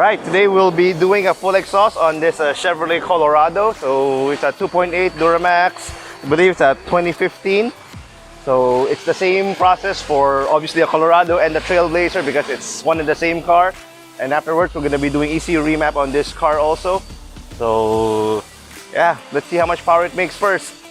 Alright, today we'll be doing a full exhaust on this Chevrolet Colorado. So it's a 2.8 Duramax, I believe it's a 2015. So it's the same process for obviously a Colorado and the Trailblazer because it's one and the same car. And afterwards we're going to be doing ECU remap on this car also. So yeah, let's see how much power it makes first.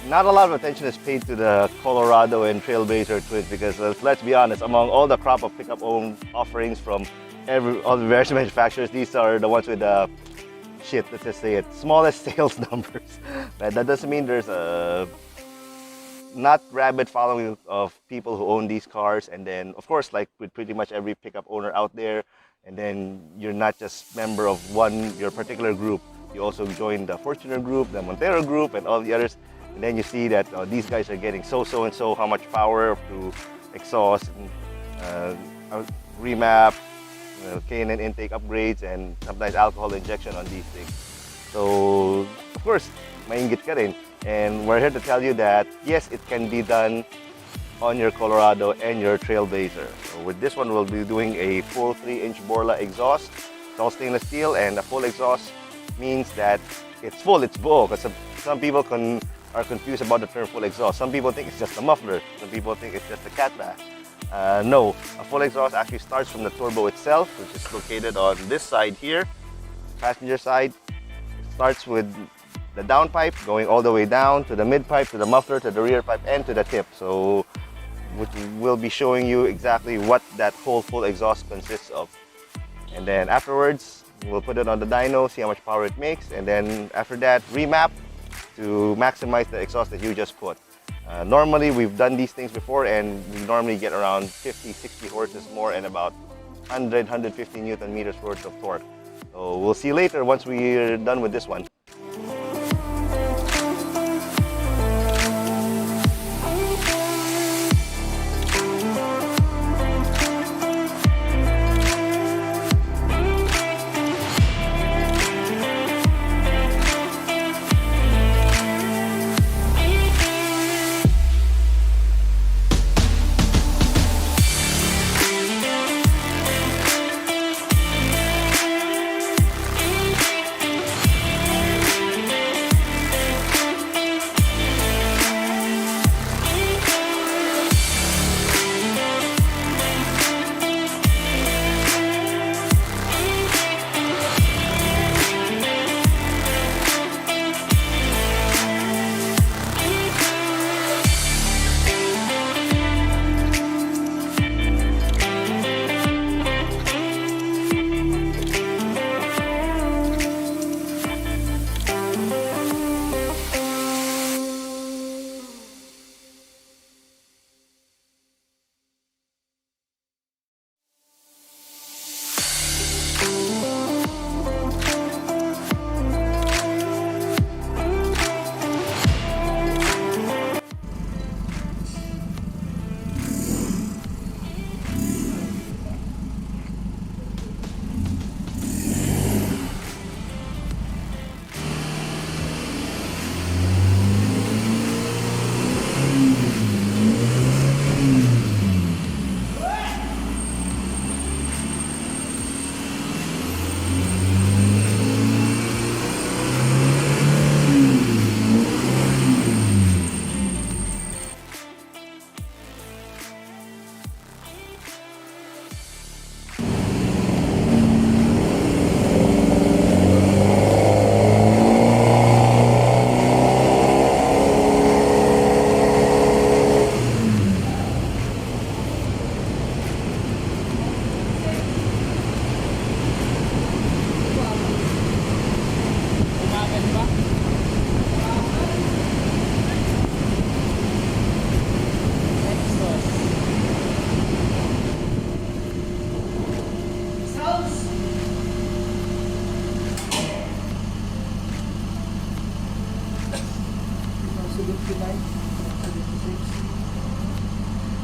Not a lot of attention is paid to the Colorado and Trailblazer twins because let's be honest, among all the crop of pickup offerings from all the various manufacturers, these are the ones with the let's just say it, smallest sales numbers. But that doesn't mean there's a not rabid following of people who own these cars. And then of course, like with pretty much every pickup owner out there, and then you're not just member of your particular group. You also join the Fortuner group, the Montero group, and all the others. And then you see that these guys are getting so and so how much power to exhaust, and, remap, K&N intake upgrades, and sometimes alcohol injection on these things. So of course, maingit ka rin. And we're here to tell you that yes, it can be done on your Colorado and your Trailblazer. So with this one, we'll be doing a full 3-inch Borla exhaust. It's all stainless steel, and a full exhaust means that it's full, it's full. Because some people are confused about the term full exhaust. Some people think it's just a muffler. Some people think it's just a catback. No, a full exhaust actually starts from the turbo itself, which is located on this side here, passenger side. It starts with the downpipe going all the way down to the mid pipe, to the muffler, to the rear pipe, and to the tip. So we'll be showing you exactly what that whole full exhaust consists of. And then afterwards, we'll put it on the dyno, see how much power it makes, and then after that, remap to maximize the exhaust that you just put. Normally, we've done these things before, and we normally get around 50-60 horses more and about 100-150 Newton meters worth of torque. So we'll see later once we're done with this one.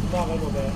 Bakal mo ba?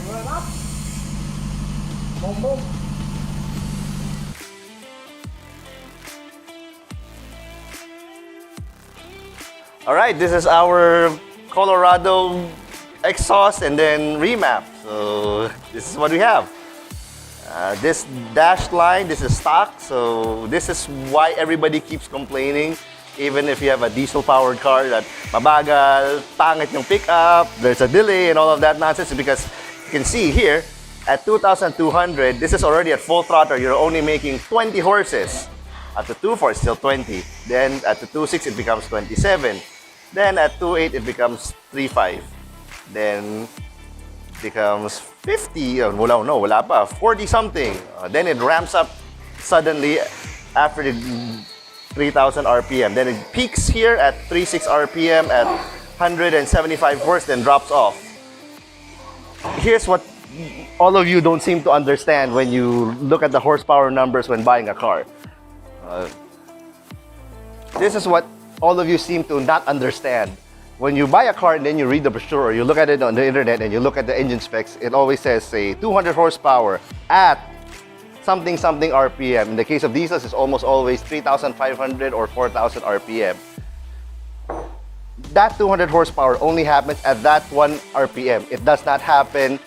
Remap. Boom, boom. All right, this is our Colorado exhaust and then remap. So this is what we have. This dashed line, this is stock. So this is why everybody keeps complaining. Even if you have a diesel-powered car that mabagal, pangit yung pickup, there's a delay and all of that nonsense, because you can see here, at 2,200, this is already at full throttle. You're only making 20 horses. At the 2.4, it's still 20. Then at the 2.6, it becomes 27. Then at 2.8, it becomes 3.5. Then becomes 50. Wala pa. 40 something. Then it ramps up suddenly after the 3,000 RPM. Then it peaks here at 3.6 RPM at 175 horse, then drops off. Here's what all of you don't seem to understand when you look at the horsepower numbers when buying a car. This is what all of you seem to not understand. When you buy a car and then you read the brochure, or you look at it on the internet and you look at the engine specs, it always says, say, 200 horsepower at something RPM. In the case of diesels, it's almost always 3,500 or 4,000 RPM. That 200 horsepower only happens at that 1 RPM. It does not happen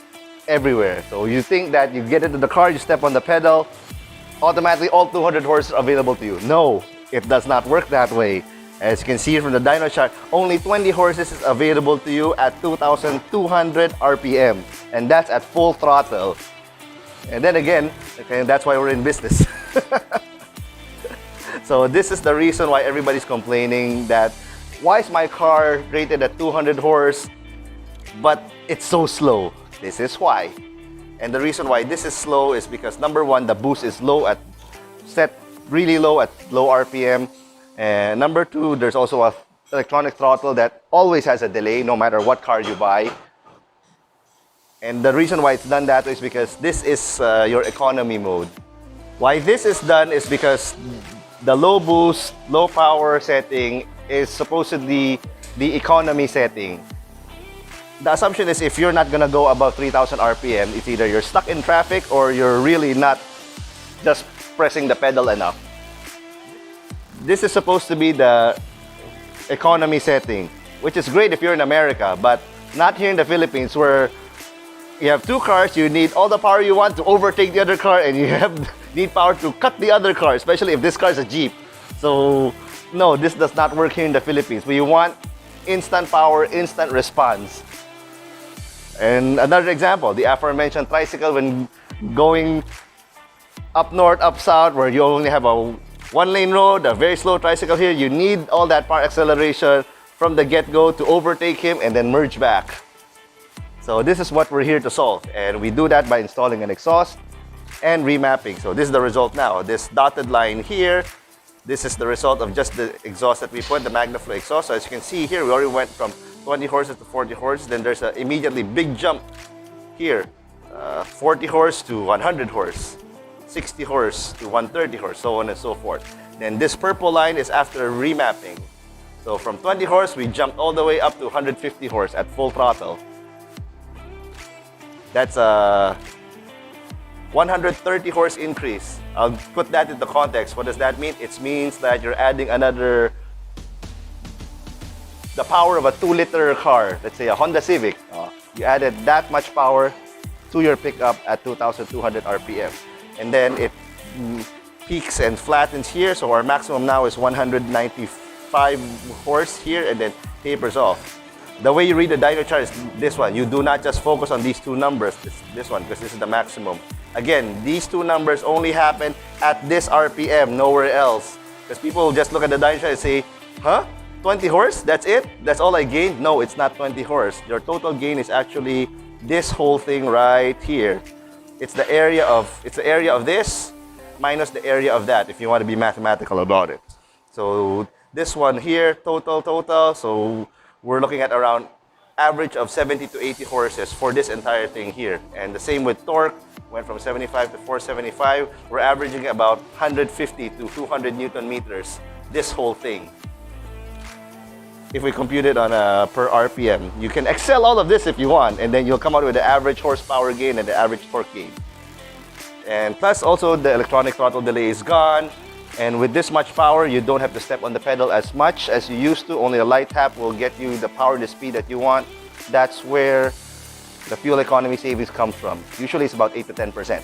everywhere. So you think that you get into the car, you step on the pedal, automatically all 200 horses are available to you. No, it does not work that way. As you can see from the dyno chart, only 20 horses is available to you at 2,200 RPM. And that's at full throttle. And then again, okay, that's why we're in business. So this is the reason why everybody's complaining that, why is my car rated at 200 horse, but it's so slow? This is why. And the reason why this is slow is because, number one, the boost is low at, set really low at low RPM. And number two, there's also a electronic throttle that always has a delay no matter what car you buy. And the reason why it's done that way is because this is your economy mode. Why this is done is because the low boost, low power setting is supposedly the economy setting. The assumption is if you're not gonna go above 3,000 RPM, it's either you're stuck in traffic or you're really not just pressing the pedal enough. This is supposed to be the economy setting, which is great if you're in America, but not here in the Philippines, where you have two cars, you need all the power you want to overtake the other car, and you need power to cut the other car, especially if this car is a Jeep. So no, this does not work here in the Philippines. We want instant power, instant response. And another example, the aforementioned tricycle, when going up north, up south, where you only have a one-lane road, a very slow tricycle here, you need all that power acceleration from the get-go to overtake him and then merge back. So this is what we're here to solve, and we do that by installing an exhaust and remapping. So this is the result now. This dotted line here, this is the result of just the exhaust that we put, the MagnaFlow exhaust. So as you can see here, we already went from 20 horses to 40 horses. Then there's an immediately big jump here, 40 horse to 100 horse. 60 horse to 130 horse, so on and so forth. Then this purple line is after remapping. So from 20 horse, we jumped all the way up to 150 horse at full throttle. That's a 130 horse increase. I'll put that into context. What does that mean? It means that you're adding the power of a 2-liter car. Let's say a Honda Civic. You added that much power to your pickup at 2,200 RPM. And then it peaks and flattens here. So our maximum now is 195 horse here and then tapers off. The way you read the dyno chart is this one. You do not just focus on these two numbers, this one, because this is the maximum. Again, these two numbers only happen at this RPM, nowhere else. Because people just look at the dyno chart and say, huh? 20 horse? That's it? That's all I gained? No, it's not 20 horse. Your total gain is actually this whole thing right here. It's the area of this minus the area of that, if you want to be mathematical about it. So this one here, total. So we're looking at around average of 70 to 80 horses for this entire thing here. And the same with torque, went from 75 to 475. We're averaging about 150 to 200 Newton meters, this whole thing. If we compute it on a per RPM, you can excel all of this if you want, and then you'll come out with the average horsepower gain and the average torque gain. And plus also the electronic throttle delay is gone. And with this much power, you don't have to step on the pedal as much as you used to. Only a light tap will get you the power, the speed that you want. That's where the fuel economy savings comes from. Usually it's about 8 to 10%.